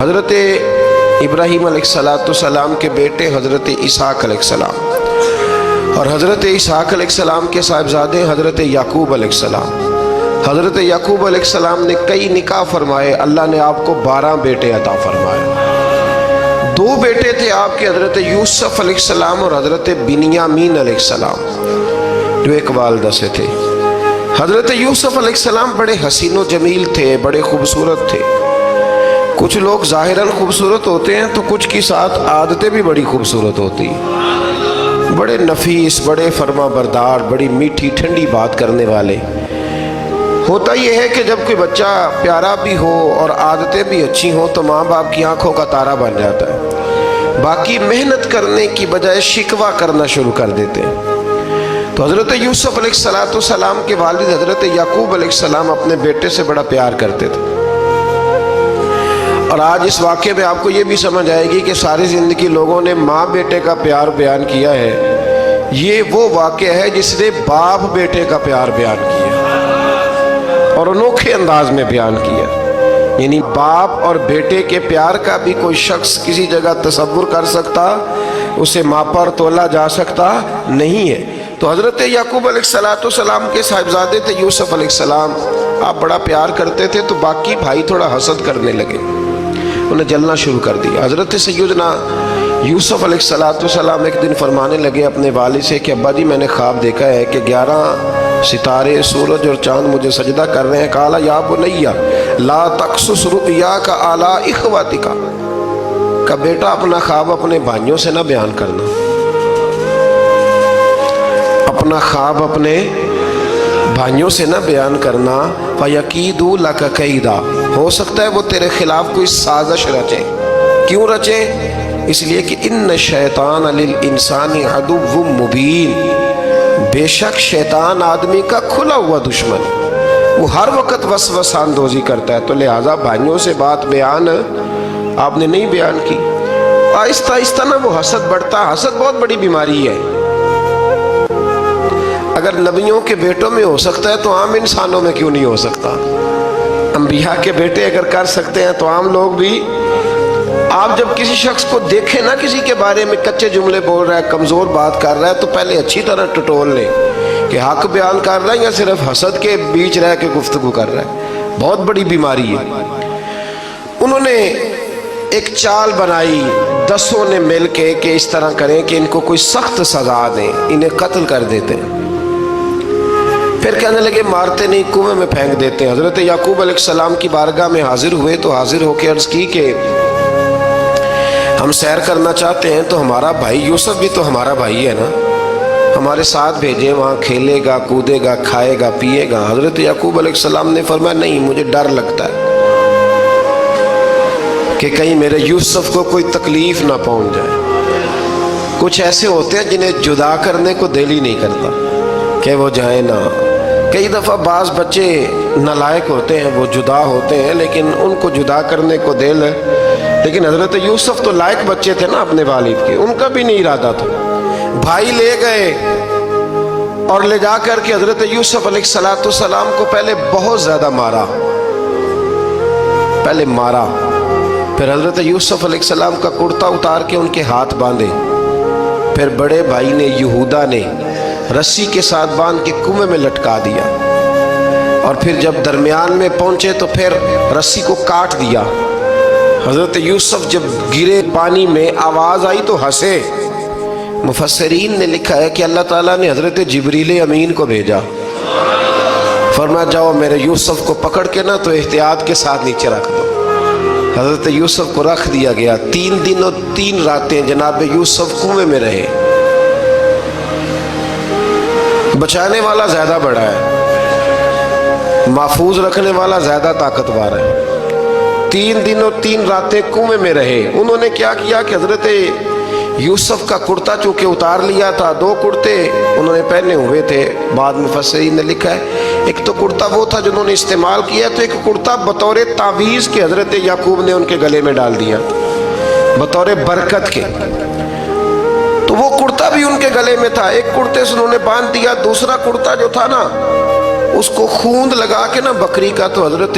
حضرت ابراہیم علیہ السلام کے بیٹے حضرت اسحاق علیہ السلام اور حضرت اسحاق علیہ السلام کے صاحبزادے حضرت یعقوب علیہ السلام۔ حضرت یعقوب علیہ السلام نے کئی نکاح فرمائے، اللہ نے آپ کو 12 بیٹے عطا فرمائے۔ 2 بیٹے تھے آپ کے، حضرت یوسف علیہ السلام اور حضرت بنیامین علیہ السلام، جو ایک والدہ سے تھے۔ حضرت یوسف علیہ السلام بڑے حسین و جمیل تھے، بڑے خوبصورت تھے۔ کچھ لوگ ظاہراً خوبصورت ہوتے ہیں تو کچھ کی ساتھ عادتیں بھی بڑی خوبصورت ہوتی ہیں، بڑے نفیس، بڑے فرما بردار، بڑی میٹھی ٹھنڈی بات کرنے والے۔ ہوتا یہ ہے کہ جب کوئی بچہ پیارا بھی ہو اور عادتیں بھی اچھی ہوں تو ماں باپ کی آنکھوں کا تارا بن جاتا ہے، باقی محنت کرنے کی بجائے شکوہ کرنا شروع کر دیتے ہیں۔ تو حضرت یوسف علیہ السلام کے والد حضرت یعقوب علیہ السلام اپنے بیٹے سے بڑا پیار کرتے تھے۔ اور آج اس واقعے میں آپ کو یہ بھی سمجھ آئے گی کہ ساری زندگی لوگوں نے ماں بیٹے کا پیار بیان کیا ہے، یہ وہ واقعہ ہے جس نے باپ بیٹے کا پیار بیان کیا اور انوکھے انداز میں بیان کیا۔ یعنی باپ اور بیٹے کے پیار کا بھی کوئی شخص کسی جگہ تصور کر سکتا، اسے ماپا اور تولا جا سکتا نہیں ہے۔ تو حضرت یعقوب علیہ السلام کے صاحبزادے تھے یوسف علیہ السلام، آپ بڑا پیار کرتے تھے تو باقی بھائی تھوڑا حسد کرنے لگے، انہیں جلنا شروع کر دیا۔ حضرت سیدنا یوسف علیہ السلام ایک دن فرمانے لگے اپنے والد سے کہ ابا جی میں نے خواب دیکھا ہے کہ 11 ستارے، سورج اور چاند مجھے سجدہ کر رہے ہیں۔ قال یا بنی لا تقصص رؤیاک علی اخواتک، کہ بیٹا اپنا خواب اپنے بھائیوں سے نہ بیان کرنا، اپنا خواب اپنے بھائیوں سے نہ بیان کرنا۔ فَيَكِيدُوا لَكَ كَيْدًا، ہو سکتا ہے وہ تیرے خلاف کوئی سازش رچے۔ کیوں رچے؟ اس لیے کہ ان الشیطان للانسان عدو مبین، بے شک شیطان آدمی کا کھلا ہوا دشمن، وہ ہر وقت وسوسہ اندوزی کرتا ہے۔ تو لہٰذا بھائیوں سے بات بیان آپ نے نہیں بیان کی۔ آہستہ آہستہ نہ وہ حسد بڑھتا، حسد بہت بڑی بیماری ہے۔ اگر نبیوں کے بیٹوں میں ہو سکتا ہے تو عام انسانوں میں کیوں نہیں ہو سکتا؟ انبیاء کے بیٹے اگر کر سکتے ہیں تو عام لوگ بھی۔ آپ جب کسی شخص کو دیکھیں نا کسی کے بارے میں کچے جملے بول رہا ہے، کمزور بات کر رہا ہے، تو پہلے اچھی طرح ٹٹول لیں کہ حق بیان کر رہا ہے یا صرف حسد کے بیچ رہ کے گفتگو کر رہا ہے۔ بہت بڑی بیماری ہے۔ انہوں نے ایک چال بنائی 10 نے مل کے کہ اس طرح کریں کہ ان کو کوئی سخت سزا دیں، انہیں قتل کر دیتے ہیں۔ پھر کہنے لگے مارتے نہیں، کنویں میں پھینک دیتے ہیں۔ حضرت یعقوب علیہ السلام کی بارگاہ میں حاضر ہوئے تو حاضر ہو کے عرض کی کہ ہم سیر کرنا چاہتے ہیں تو ہمارا بھائی یوسف بھی تو ہمارا بھائی ہے نا، ہمارے ساتھ بھیجیں، وہاں کھیلے گا، کودے گا، کھائے گا، پیے گا۔ حضرت یعقوب علیہ السلام نے فرمایا نہیں، مجھے ڈر لگتا ہے کہ کہیں میرے یوسف کو کوئی تکلیف نہ پہنچ جائے۔ کچھ ایسے ہوتے ہیں جنہیں جدا کرنے کو دل ہی نہیں کرتا کہ وہ جائیں نہ۔ کئی دفعہ بعض بچے نالائق ہوتے ہیں، وہ جدا ہوتے ہیں لیکن ان کو جدا کرنے کو دل، لیکن حضرت یوسف تو لائق بچے تھے نا اپنے والد کے، ان کا بھی نہیں ارادہ تھا۔ بھائی لے گئے اور لے جا کر کے حضرت یوسف علیہ السلام کو پہلے بہت زیادہ مارا، پھر حضرت یوسف علیہ السلام کا کرتا اتار کے ان کے ہاتھ باندھے، پھر بڑے بھائی نے یہودا نے رسی کے ساتھ باندھ کے کنویں میں لٹکا دیا، اور پھر جب درمیان میں پہنچے تو پھر رسی کو کاٹ دیا۔ حضرت یوسف جب گرے پانی میں آواز آئی تو ہنسے۔ مفسرین نے لکھا ہے کہ اللہ تعالیٰ نے حضرت جبریل امین کو بھیجا، فرمایا جاؤ میرے یوسف کو پکڑ کے نا تو احتیاط کے ساتھ نیچے رکھ دو۔ حضرت یوسف کو رکھ دیا گیا۔ 3 دن اور 3 راتیں جناب یوسف کنویں میں رہے۔ بچانے والا زیادہ بڑا ہے، محفوظ رکھنے والا زیادہ طاقتور ہے۔ 3 دن اور 3 راتیں کنویں میں رہے۔ انہوں نے کیا کیا کہ حضرت یوسف کا کرتا چونکہ اتار لیا تھا، 2 کرتے انہوں نے پہنے ہوئے تھے۔ بعد مفسرین نے لکھا ہے ایک تو کرتا وہ تھا جنہوں نے استعمال کیا، تو ایک کرتا بطور تعویذ کے حضرت یعقوب نے ان کے گلے میں ڈال دیا بطور برکت کے، تو وہ کرتا بھی ان کے گلے میں تھا۔ ایک کرتے سے انہوں نے باندھ دیا، دوسرا کرتا جو تھا نا اس کو خوند لگا کے نا بکری کا، تو حضرت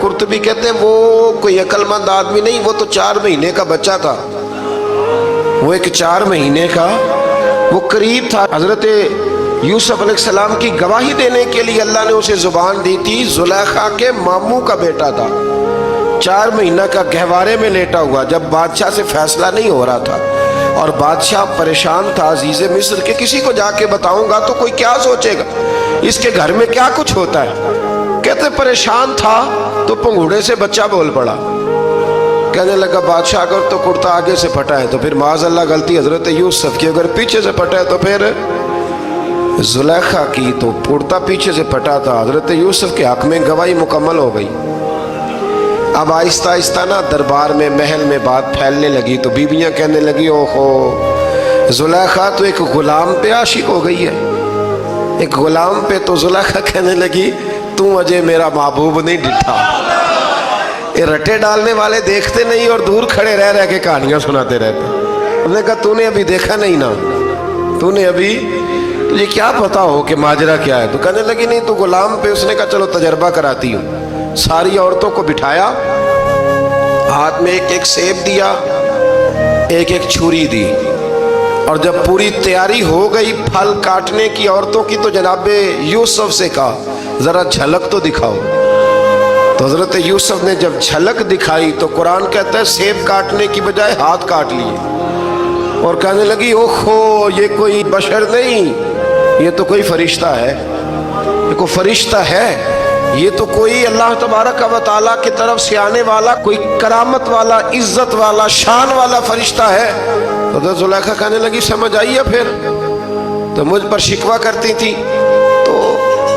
قرطبی کہتے ہیں وہ کوئی عقل مند آدمی نہیں، وہ تو 4 مہینے کا بچہ تھا، وہ ایک 4 مہینے کا وہ قریب تھا۔ حضرت یوسف علیہ السلام کی گواہی دینے کے لیے اللہ نے اسے زبان دی تھی، زلیخا کے ماموں کا بیٹا تھا، 4 مہینہ کا گہوارے میں لیٹا ہوا، جب بادشاہ سے فیصلہ نہیں ہو رہا تھا اور بادشاہ پریشان تھا عزیز مصر کہ کسی کو جا کے بتاؤں گا تو کوئی کیا سوچے گا، اس کے گھر میں کیا کچھ ہوتا ہے۔ کہتے پریشان تھا تو پنگوڑے سے بچہ بول پڑا، کہنے لگا بادشاہ اگر تو کرتا آگے سے پھٹا ہے تو پھر معاذ اللہ غلطی حضرت یوسف کی، اگر پیچھے سے پھٹا ہے تو پھر زلیخا کی، تو کرتا پیچھے سے پھٹا تھا۔ حضرت یوسف کے حق میں گواہی مکمل ہو گئی۔ اب آہستہ آہستہ نا دربار میں محل میں بات پھیلنے لگی، تو بیویاں کہنے لگی اوہو زلیخا تو ایک غلام پہ عاشق ہو گئی ہے، ایک غلام پہ۔ تو زلیخا کہنے لگی تم اجے میرا محبوب نہیں ڈٹھا۔ یہ رٹے ڈالنے والے دیکھتے نہیں اور دور کھڑے رہ رہ کے کہانیاں سناتے رہتے۔ انہوں نے کہا تو نے ابھی دیکھا نہیں نا، تو نے ابھی تجھے کیا پتا ہو کہ ماجرا کیا ہے؟ تو کہنے لگی نہیں تو غلام پہ۔ اس نے کہا چلو تجربہ کراتی ہوں۔ ساری عورتوں کو بٹھایا، ہاتھ میں ایک ایک سیب دیا، ایک ایک چھری دی، اور جب پوری تیاری ہو گئی پھل کاٹنے کی عورتوں کی تو جناب یوسف سے کہا ذرا جھلک تو دکھاؤ۔ تو حضرت یوسف نے جب جھلک دکھائی تو قرآن کہتا ہے سیب کاٹنے کی بجائے ہاتھ کاٹ لیے، اور کہنے لگی اوہو یہ کوئی بشر نہیں، یہ تو کوئی فرشتہ ہے، یہ کوئی فرشتہ ہے، یہ تو کوئی اللہ تبارک و تعالیٰ کی طرف سے آنے والا کوئی کرامت والا عزت والا شان والا فرشتہ ہے۔ حضرت زلیخا کہنے لگی سمجھ آئی ہے پھر تو مجھ پر شکوہ کرتی تھی۔ تو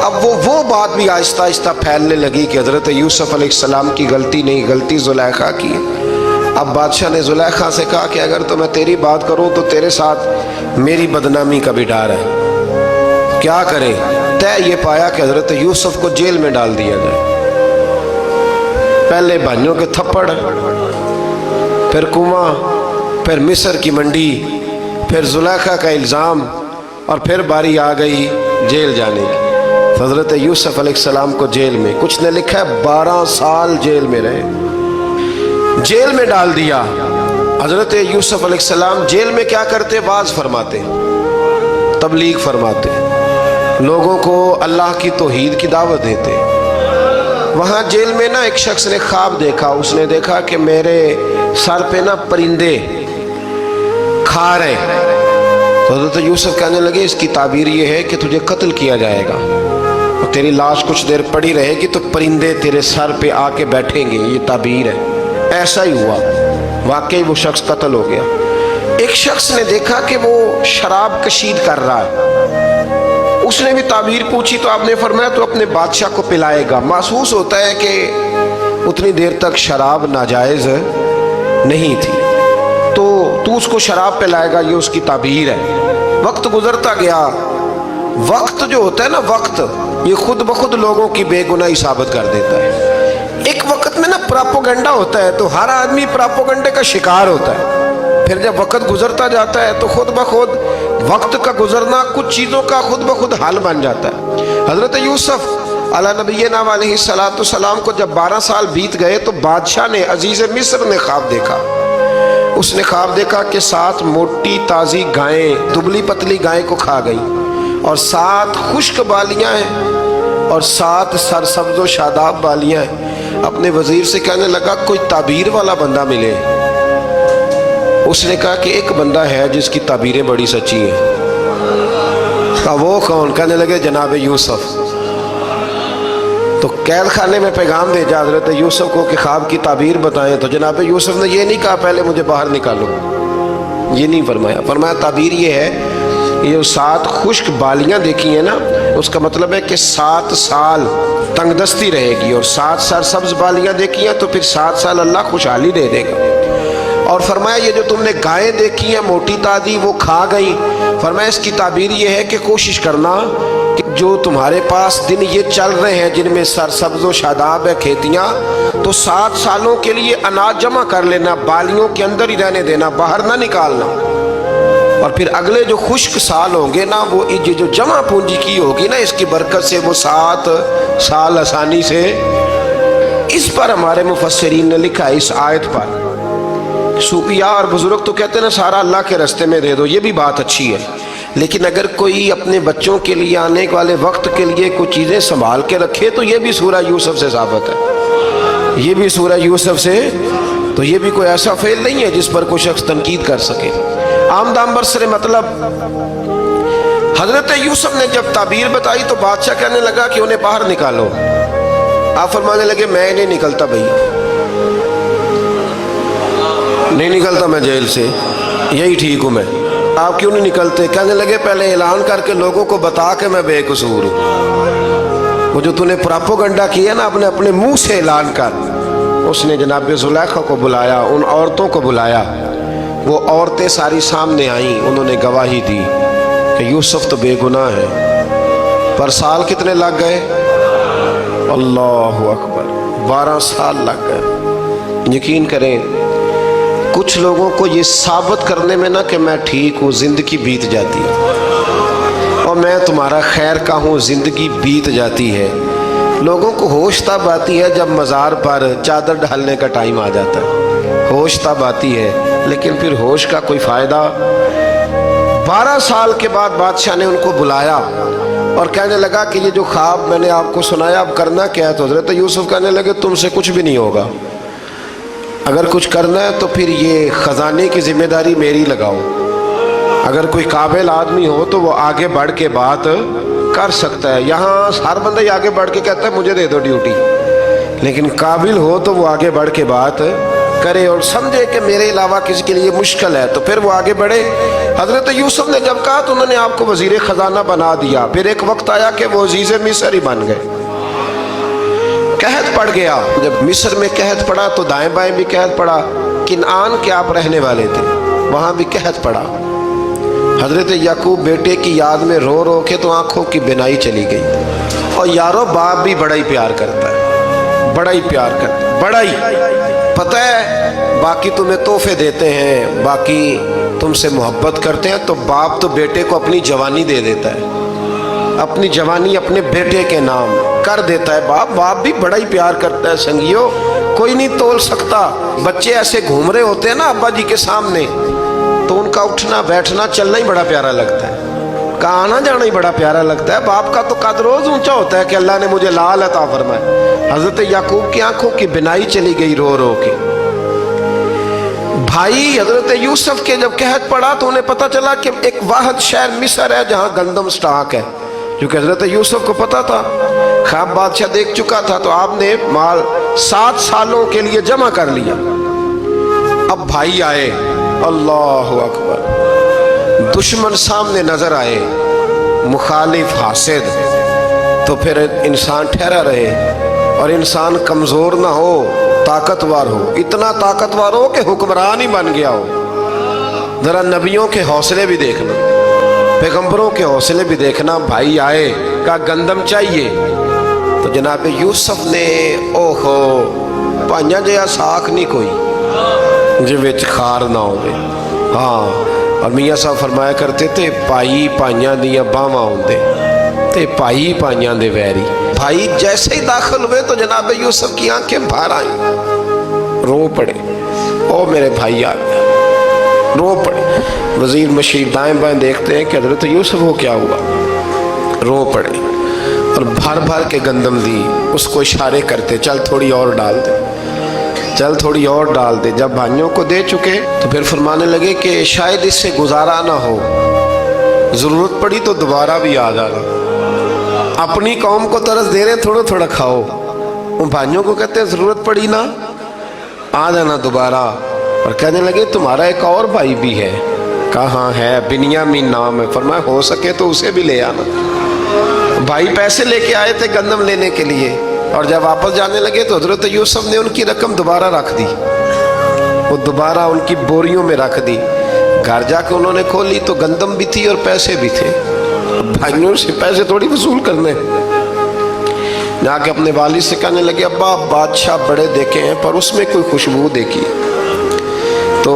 اب وہ بات بھی آہستہ آہستہ پھیلنے لگی کہ حضرت یوسف علیہ السلام کی غلطی نہیں، غلطی زلیخا کی۔ اب بادشاہ نے زلیخا سے کہا کہ اگر تو میں تیری بات کروں تو تیرے ساتھ میری بدنامی کا بھی ڈر ہے، کیا کرے؟ طے یہ پایا کہ حضرت یوسف کو جیل میں ڈال دیا جائے۔ پہلے بھائیوں کے تھپڑ، پھر کنواں، پھر مصر کی منڈی، پھر زلیخا کا الزام، اور پھر باری آ گئی جیل جانے کی۔ حضرت یوسف علیہ السلام کو جیل میں، کچھ نے لکھا ہے 12 سال جیل میں رہے، جیل میں ڈال دیا۔ حضرت یوسف علیہ السلام جیل میں کیا کرتے؟ واعظ فرماتے، تبلیغ فرماتے، لوگوں کو اللہ کی توحید کی دعوت دیتے۔ وہاں جیل میں نا ایک شخص نے خواب دیکھا، اس نے دیکھا کہ میرے سر پہ نا پرندے کھا رہے۔ تو حضرت یوسف کہنے لگے اس کی تعبیر یہ ہے کہ تجھے قتل کیا جائے گا، اور تیری لاش کچھ دیر پڑی رہے گی تو پرندے تیرے سر پہ آ کے بیٹھیں گے، یہ تعبیر ہے۔ ایسا ہی ہوا، واقعی وہ شخص قتل ہو گیا۔ ایک شخص نے دیکھا کہ وہ شراب کشید کر رہا ہے، اس نے بھی تعبیر پوچھی تو آپ نے فرمایا تو اپنے بادشاہ کو پلائے گا۔ محسوس ہوتا ہے کہ اتنی دیر تک شراب ناجائز نہیں تھی، تو اس کو شراب پلائے گا، یہ اس کی تعبیر ہے۔ وقت گزرتا گیا، وقت جو ہوتا ہے نا، وقت یہ خود بخود لوگوں کی بے گناہی ثابت کر دیتا ہے۔ ایک وقت میں نا پراپوگنڈا ہوتا ہے تو ہر آدمی پراپوگنڈے کا شکار ہوتا ہے، پھر جب وقت گزرتا جاتا ہے تو خود بخود وقت کا گزرنا کچھ چیزوں کا خود بخود حل بن جاتا ہے۔ حضرت یوسف علیہ نبینا علیہ السلام کو جب 12 سال بیت گئے تو بادشاہ نے، عزیز مصر نے خواب دیکھا۔ اس نے خواب دیکھا کہ 7 موٹی تازی گائیں دبلی پتلی گائیں کو کھا گئی، اور 7 خشک بالیاں ہیں اور 7 سرسبز و شاداب بالیاں ہیں۔ اپنے وزیر سے کہنے لگا کوئی تعبیر والا بندہ ملے۔ اس نے کہا کہ ایک بندہ ہے جس کی تعبیریں بڑی سچی ہیں۔ کہا وہ کون؟ کہنے لگے جناب یوسف۔ تو قید خانے میں پیغام بھیجا حضرت یوسف کو کہ خواب کی تعبیر بتائیں، تو جناب یوسف نے یہ نہیں کہا پہلے مجھے باہر نکالو، یہ نہیں فرمایا۔ فرمایا تعبیر یہ ہے، یہ 7 خشک بالیاں دیکھی ہیں نا، اس کا مطلب ہے کہ 7 سال تنگ دستی رہے گی، اور 7 سرسبز بالیاں دیکھی ہیں تو پھر 7 سال اللہ خوشحالی دے دے گا۔ اور فرمایا یہ جو تم نے گائیں دیکھی ہیں موٹی تازی وہ کھا گئی، فرمایا اس کی تعبیر یہ ہے کہ کوشش کرنا کہ جو تمہارے پاس دن یہ چل رہے ہیں جن میں سرسبز و شاداب ہے کھیتیاں، تو 7 سالوں کے لیے اناج جمع کر لینا، بالیوں کے اندر ہی رہنے دینا، باہر نہ نکالنا۔ اور پھر اگلے جو خشک سال ہوں گے نا، وہ یہ جو جمع پونجی کی ہوگی نا، اس کی برکت سے وہ 7 سال آسانی سے. اس پر ہمارے مفسرین نے لکھا ہے، اس آیت پر. صوفیاء اور بزرگ تو کہتے ہیں نا سارا اللہ کے راستے میں دے دو، یہ بھی بات اچھی ہے، لیکن اگر کوئی اپنے بچوں کے لیے آنے والے وقت کے لیے کچھ چیزیں سنبھال کے رکھے تو یہ بھی سورہ یوسف سے ثابت ہے. یہ بھی سورہ یوسف سے، تو یہ بھی کوئی ایسا فعل نہیں ہے جس پر کوئی شخص تنقید کر سکے. آمدام برسر مطلب حضرت یوسف نے جب تعبیر بتائی تو بادشاہ کہنے لگا کہ انہیں باہر نکالو. آپ فرمانے لگے میں نہیں نکلتا بھائی، نہیں نکلتا میں جیل سے، یہی ٹھیک ہوں میں. آپ کیوں نہیں نکلتے؟ کہنے لگے پہلے اعلان کر کے لوگوں کو بتا کہ میں بے قصور ہوں. وہ جو تو نے پراپوگنڈا کیا نا اپنے منہ سے اعلان کر. اس نے جناب زلیخا کو بلایا، ان عورتوں کو بلایا، وہ عورتیں ساری سامنے آئیں، انہوں نے گواہی دی کہ یوسف تو بے گناہ ہے. پر سال کتنے لگ گئے؟ اللہ اکبر، 12 سال لگ گئے. یقین کریں کچھ لوگوں کو یہ ثابت کرنے میں نا کہ میں ٹھیک ہوں زندگی بیت جاتی ہے، اور میں تمہارا خیر کا ہوں زندگی بیت جاتی ہے. لوگوں کو ہوش تب آتی ہے جب مزار پر چادر ڈالنے کا ٹائم آ جاتا ہے، ہوش تب آتی ہے، لیکن پھر ہوش کا کوئی فائدہ. 12 سال کے بعد بادشاہ نے ان کو بلایا اور کہنے لگا کہ یہ جو خواب میں نے آپ کو سنایا اب کرنا کیا ہے؟ تو حضرت یوسف کہنے لگے تم سے کچھ بھی نہیں ہوگا، اگر کچھ کرنا ہے تو پھر یہ خزانے کی ذمہ داری میری لگاؤ. اگر کوئی قابل آدمی ہو تو وہ آگے بڑھ کے بات کر سکتا ہے. یہاں ہر بندہ ہی آگے بڑھ کے کہتا ہے مجھے دے دو ڈیوٹی، لیکن قابل ہو تو وہ آگے بڑھ کے بات کرے اور سمجھے کہ میرے علاوہ کسی کے لیے مشکل ہے تو پھر وہ آگے بڑھے. حضرت یوسف نے جب کہا تو انہوں نے آپ کو وزیر خزانہ بنا دیا. پھر ایک وقت آیا کہ وہ عزیز مصر ہی بن گئے. قحط پڑ گیا، جب مصر میں قحط پڑا تو دائیں بائیں بھی قحط پڑا. کنعان کے آپ رہنے والے تھے، وہاں بھی قحط پڑا. حضرت یعقوب بیٹے کی یاد میں رو رو کے تو آنکھوں کی بینائی چلی گئی. اور یارو باپ بھی بڑا ہی پیار کرتا ہے، بڑا ہی پیار کرتا ہے، بڑا ہی. پتہ ہے باقی تمہیں تحفے دیتے ہیں، باقی تم سے محبت کرتے ہیں، تو باپ تو بیٹے کو اپنی جوانی دے دیتا ہے، اپنی جوانی اپنے بیٹے کے نام کر دیتا ہے. باپ بھی بڑا ہی پیار کرتا ہے. سنگیو کوئی نہیں تول سکتا. بچے ایسے گھوم رہے ہوتے ہیں نا ابا جی کے سامنے تو ان کا اٹھنا بیٹھنا چلنا ہی بڑا پیارا لگتا ہے، کا آنا جانا ہی بڑا پیارا لگتا ہے. باپ کا تو قد روز اونچا ہوتا ہے کہ اللہ نے مجھے لال عطا فرمایا. حضرت یعقوب کی آنکھوں کی بینائی چلی گئی رو رو کے. بھائی حضرت یوسف کے جب قحط پڑا تو انہیں پتا چلا کہ ایک واحد شہر مصر ہے جہاں گندم سٹاک ہے، کیونکہ حضرت یوسف کو پتا تھا، خواب بادشاہ دیکھ چکا تھا. تو آپ نے مال 7 سالوں کے لیے جمع کر لیا. اب بھائی آئے، اللہ اکبر، دشمن سامنے نظر آئے، مخالف حاسد، تو پھر انسان ٹھہرا رہے اور انسان کمزور نہ ہو، طاقتور ہو. اتنا طاقتور ہو کہ حکمران ہی بن گیا ہو. ذرا نبیوں کے حوصلے بھی دیکھنا، پیغمبروں کے حوصلے بھی دیکھنا. بھائی آئے، کہا گندم چاہیے. تو جناب یوسف نے اوہو پائیاں جیا ساکھ نہیں کوئی جی وچ خار نہ ہوئے. ہاں، اور میاں صاحب فرمایا کرتے تھے پائی پائیاں دیا باواں ہوندے تے پائی پائیاں دے ویری. بھائی جیسے ہی داخل ہوئے تو جناب یوسف کی آنکھیں باہر آئیں، رو پڑے. او میرے بھائی آ گیا، رو پڑے. وزیر مشیر دائیں بائیں دیکھتے ہیں کہ حضرت یوسف کو کیا ہوا، رو پڑے اور بھر بھر کے گندم دی. اس کو اشارے کرتے چل تھوڑی اور ڈال دے، چل تھوڑی اور ڈال دے. جب بھائیوں کو دے چکے تو پھر فرمانے لگے کہ شاید اس سے گزارا نہ ہو، ضرورت پڑی تو دوبارہ بھی آ جانا. اپنی قوم کو ترس دے رہے تھوڑا تھوڑا کھاؤ، ان بھائیوں کو کہتے ہیں ضرورت پڑی نا آ جانا دوبارہ. اور کہنے لگے تمہارا ایک اور بھائی بھی ہے. کہاں ہے؟ بنیامین نام ہے. فرمایا ہو سکے تو اسے بھی لے آنا. بھائی پیسے لے کے آئے تھے گندم لینے کے لیے، اور جب واپس جانے لگے تو حضرت یوسف نے ان کی رقم دوبارہ رکھ دی، وہ دوبارہ ان کی بوریوں میں رکھ دی. گھر جا کے انہوں نے کھولی تو گندم بھی تھی اور پیسے بھی تھے. بھائیوں سے پیسے تھوڑی وصول کرنے. جا کے اپنے والد سے کہنے لگے ابا بادشاہ بڑے دیکھے ہیں پر اس میں کوئی خوشبو دیکھی. تو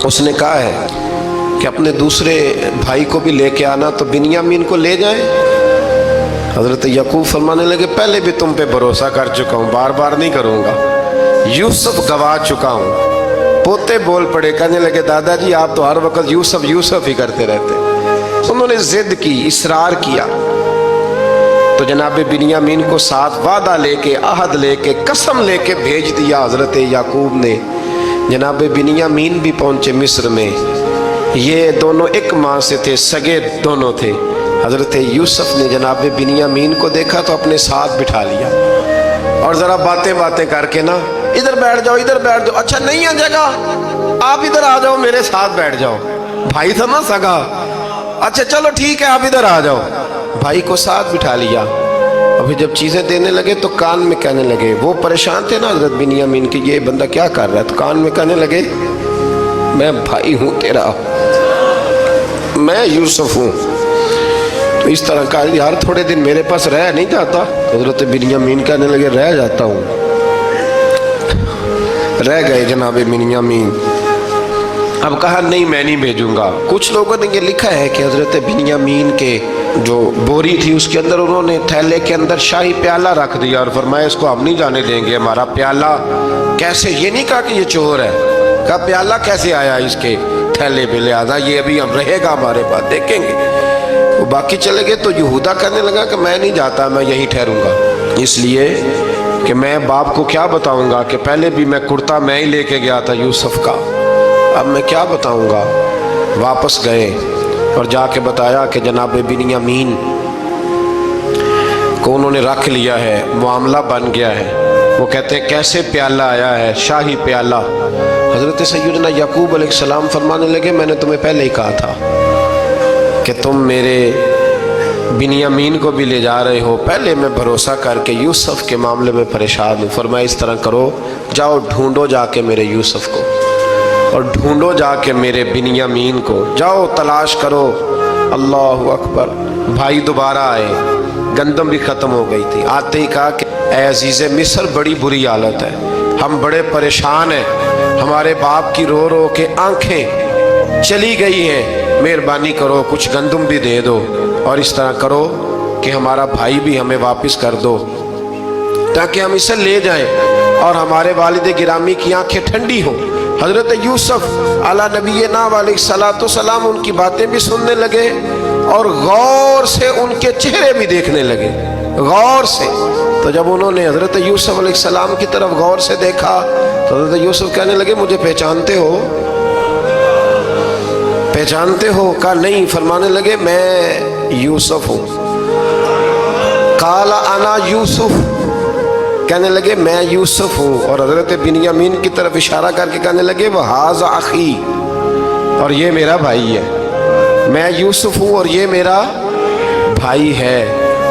اس نے کہا ہے کہ اپنے دوسرے بھائی کو بھی لے کے آنا تو بنیامین کو لے جائیں. حضرت یعقوب فرمانے لگے پہلے بھی تم پہ بھروسہ کر چکا ہوں، بار بار نہیں کروں گا، یوسف گوا چکا ہوں. پوتے بول پڑے، کہنے لگے دادا جی آپ تو ہر وقت یوسف یوسف ہی کرتے رہتے. انہوں نے ضد کی، اصرار کیا، تو جناب بنیامین کو ساتھ وعدہ لے کے، عہد لے کے، قسم لے کے بھیج دیا حضرت یعقوب نے. جناب بنیامین بھی پہنچے مصر میں. یہ دونوں ایک ماں سے تھے، سگے دونوں تھے. حضرت یوسف نے جناب بنیامین کو دیکھا تو اپنے ساتھ بٹھا لیا اور ذرا باتیں کر کے نا، ادھر بیٹھ جاؤ، ادھر بیٹھ جاؤ، اچھا نہیں ہے جگہ، آپ ادھر آ جاؤ، میرے ساتھ بیٹھ جاؤ. بھائی تھا نا سگا، اچھا چلو ٹھیک ہے آپ ادھر آ جاؤ. بھائی کو ساتھ بٹھا لیا. ابھی جب چیزیں دینے لگے تو کان میں کہنے لگے، وہ پریشان تھے نا حضرت بنیامین کہ یہ بندہ کیا کر رہا ہے، تو کان میں کہنے لگے میں بھائی ہوں تیرا، میں یوسف ہوں. تو اس طرح کہا یار تھوڑے دن میرے پاس رہ نہیں جاتا. حضرت بنیامین کہنے لگے رہ جاتا ہوں. رہ گئے جناب بنیامین. اب کہا نہیں میں نہیں بھیجوں گا. کچھ لوگوں نے یہ لکھا ہے کہ حضرت بنیامین کے جو بوری تھی اس کے اندر انہوں نے تھیلے کے اندر شاہی پیالہ رکھ دیا اور فرمایا اس کو ہم نہیں جانے دیں گے. ہمارا پیالہ کیسے، یہ نہیں کہا کہ یہ چور ہے، کہا پیالہ کیسے آیا اس کے تھیلے پہ، لہٰذا یہ ابھی ہم رہے گا ہمارے پاس، دیکھیں گے. وہ باقی چلے گئے تو یہودا کہنے لگا کہ میں نہیں جاتا، میں یہیں ٹھہروں گا، اس لیے کہ میں باپ کو کیا بتاؤں گا کہ پہلے بھی میں کرتا میں ہی لے کے گیا تھا یوسف کا، اب میں کیا بتاؤں گا. واپس گئے اور جا کے بتایا کہ جناب بنیامین کو انہوں نے رکھ لیا ہے، معاملہ بن گیا ہے. وہ کہتے ہیں کیسے پیالہ آیا ہے، شاہی پیالہ. حضرت سیدنا یعقوب علیہ السلام فرمانے لگے میں نے تمہیں پہلے ہی کہا تھا کہ تم میرے بنیامین کو بھی لے جا رہے ہو. پہلے میں بھروسہ کر کے یوسف کے معاملے میں پریشان ہوں. فرمایا اس طرح کرو، جاؤ ڈھونڈو جا کے میرے یوسف کو اور ڈھونڈو جا کے میرے بنیامین کو، جاؤ تلاش کرو. اللہ اکبر. بھائی دوبارہ آئے، گندم بھی ختم ہو گئی تھی. آتے ہی کہا کہ اے عزیز مصر بڑی بری حالت ہے، ہم بڑے پریشان ہیں، ہمارے باپ کی رو رو کے آنکھیں چلی گئی ہیں، مہربانی کرو کچھ گندم بھی دے دو اور اس طرح کرو کہ ہمارا بھائی بھی ہمیں واپس کر دو تاکہ ہم اسے لے جائیں اور ہمارے والد گرامی کی آنکھیں ٹھنڈی ہوں. حضرت یوسف علیٰ نبینا علیہ الصلوۃ والسلام ان کی باتیں بھی سننے لگے اور غور سے ان کے چہرے بھی دیکھنے لگے، غور سے. تو جب انہوں نے حضرت یوسف علیہ السلام کی طرف غور سے دیکھا تو حضرت یوسف کہنے لگے مجھے پہچانتے ہو، پہچانتے ہو؟ کہا نہیں. فرمانے لگے میں یوسف ہوں. قال انا یوسف، کہنے لگے میں یوسف ہوں. اور حضرت بنیامین کی طرف اشارہ کر کے کہنے لگے وہذا اخی، اور یہ میرا بھائی ہے. میں یوسف ہوں اور یہ میرا بھائی ہے.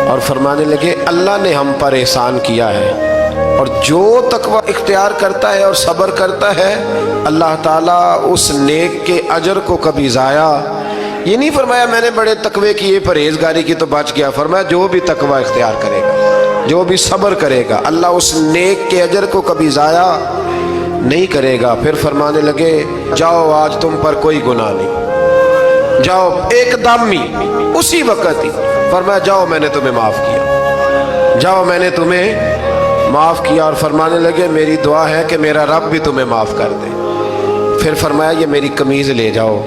اور فرمانے لگے اللہ نے ہم پر احسان کیا ہے اور جو تقوی اختیار کرتا ہے اور صبر کرتا ہے اللہ تعالیٰ اس نیک کے اجر کو کبھی ضائع. یہ نہیں فرمایا میں نے بڑے تقوی کیے پرہیزگاری کی تو بچ گیا، فرمایا جو بھی تقوی اختیار کرے گا، جو بھی صبر کرے گا، اللہ اس نیک کے اجر کو کبھی ضائع نہیں کرے گا. پھر فرمانے لگے جاؤ آج تم پر کوئی گناہ نہیں، جاؤ. ایک دم ہی اسی وقت ہی فرمایا جاؤ میں نے تمہیں معاف کیا، جاؤ میں نے تمہیں معاف کیا. اور فرمانے لگے میری دعا ہے کہ میرا رب بھی تمہیں معاف کر دے. پھر فرمایا یہ میری قمیض لے جاؤ،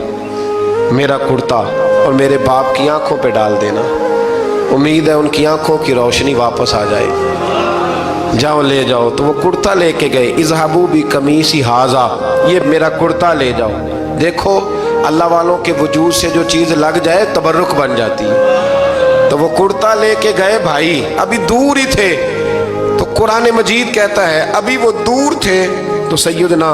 میرا کرتا، اور میرے باپ کی آنکھوں پہ ڈال دینا، امید ہے ان کی آنکھوں کی روشنی واپس آ جائے. جاؤ لے جاؤ. تو وہ کرتا لے کے گئے. اذهبوا بقمیصی ھذا، یہ میرا کرتا لے جاؤ. دیکھو اللہ والوں کے وجود سے جو چیز لگ جائے تبرک بن جاتی ہے. تو وہ کرتا لے کے گئے. بھائی ابھی دور ہی تھے تو قرآن مجید کہتا ہے ابھی وہ دور تھے تو سیدنا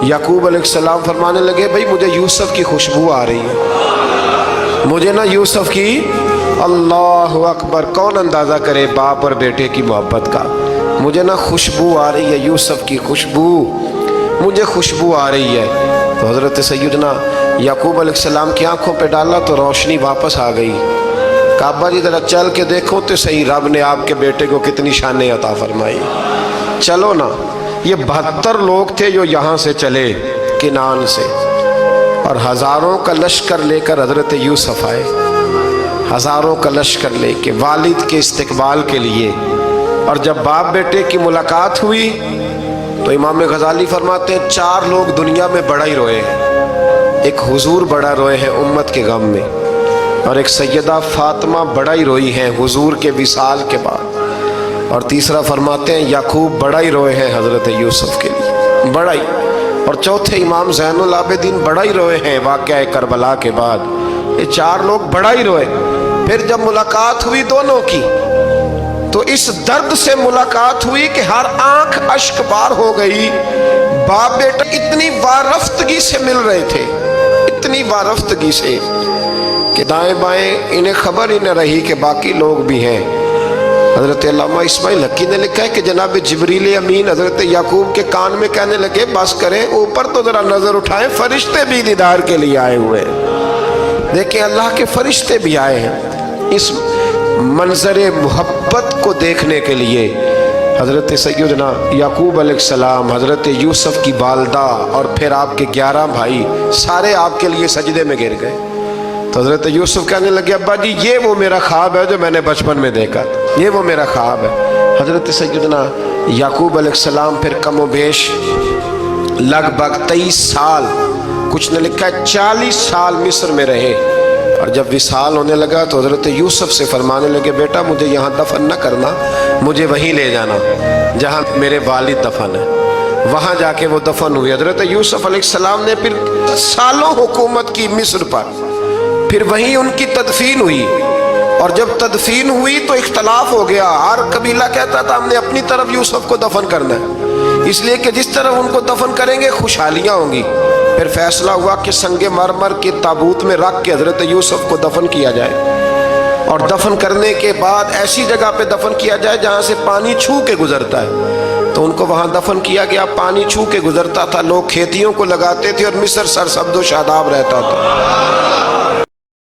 یعقوب علیہ السلام فرمانے لگے بھائی مجھے یوسف کی خوشبو آ رہی ہے، مجھے نا یوسف کی. اللہ اکبر. کون اندازہ کرے باپ اور بیٹے کی محبت کا. مجھے نا خوشبو آ رہی ہے، یوسف کی خوشبو، مجھے خوشبو آ رہی ہے. تو حضرت سیدنا یعقوب علیہ السلام کی آنکھوں پہ ڈالا تو روشنی واپس آ گئی. کعبہ جی ذرا چل کے دیکھو تو صحیح رب نے آپ کے بیٹے کو کتنی شانیں عطا فرمائی. چلو نا. یہ 72 لوگ تھے جو یہاں سے چلے کنان سے، اور ہزاروں کا لشکر لے کر حضرت یوسف آئے، ہزاروں کا لشکر لے کے والد کے استقبال کے لیے۔ اور جب باپ بیٹے کی ملاقات ہوئی تو امام غزالی فرماتے ہیں 4 لوگ دنیا میں بڑا ہی روئے ہیں۔ ایک حضور بڑا روئے ہیں امت کے غم میں، اور ایک سیدہ فاطمہ بڑا ہی روئی ہیں حضور کے وصال کے بعد، اور تیسرا فرماتے ہیں یعقوب بڑا ہی روئے ہیں حضرت یوسف کے لیے، بڑا ہی، اور چوتھے امام زین العابدین بڑا ہی روئے ہیں واقعہ کربلا کے بعد۔ یہ 4 لوگ بڑا ہی روئے۔ پھر جب ملاقات ہوئی دونوں کی تو اس درد سے ملاقات ہوئی کہ ہر آنکھ اشک بار ہو گئی۔ باپ بیٹا اتنی وارفتگی سے مل رہے تھے، اتنی وارفتگی سے کہ دائیں بائیں انہیں خبر ہی نہ رہی کہ باقی لوگ بھی ہیں۔ حضرت علامہ اسماعیل حقی نے لکھا ہے کہ جناب جبریل امین حضرت یعقوب کے کان میں کہنے لگے بس کریں، اوپر تو ذرا نظر اٹھائیں، فرشتے بھی دیدار کے لیے آئے ہوئے ہیں۔ دیکھیں اللہ کے فرشتے بھی آئے ہیں اس منظر محبت کو دیکھنے کے لیے۔ حضرت سیدنا یعقوب علیہ السلام، حضرت یوسف کی والدہ، اور پھر آپ کے 11 بھائی سارے آپ کے لیے سجدے میں گر گئے۔ تو حضرت یوسف کہنے لگے ابا جی یہ وہ میرا خواب ہے جو میں نے بچپن میں دیکھا تھا، یہ وہ میرا خواب ہے۔ حضرت سیدنا یعقوب علیہ السلام پھر کم و بیش لگ بھگ 23 سال، کچھ نے لکھا ہے 40 سال مصر میں رہے، اور جب وصال ہونے لگا تو حضرت یوسف سے فرمانے لگے بیٹا مجھے یہاں دفن نہ کرنا، مجھے وہیں لے جانا جہاں میرے والد دفن ہے۔ وہاں جا کے وہ دفن ہوئے۔ حضرت یوسف علیہ السلام نے پھر سالوں حکومت کی مصر پر، پھر وہیں ان کی تدفین ہوئی، اور جب تدفین ہوئی تو اختلاف ہو گیا۔ ہر قبیلہ کہتا تھا ہم نے اپنی طرف یوسف کو دفن کرنا ہے، اس لیے کہ جس طرف ان کو دفن کریں گے خوشحالیاں ہوں گی۔ پھر فیصلہ ہوا کہ سنگ مرمر کے تابوت میں رکھ کے حضرت یوسف کو دفن کیا جائے، اور دفن کرنے کے بعد ایسی جگہ پہ دفن کیا جائے جہاں سے پانی چھو کے گزرتا ہے۔ تو ان کو وہاں دفن کیا گیا، پانی چھو کے گزرتا تھا، لوگ کھیتیوں کو لگاتے تھے اور مصر سرسبز و شاداب رہتا تھا۔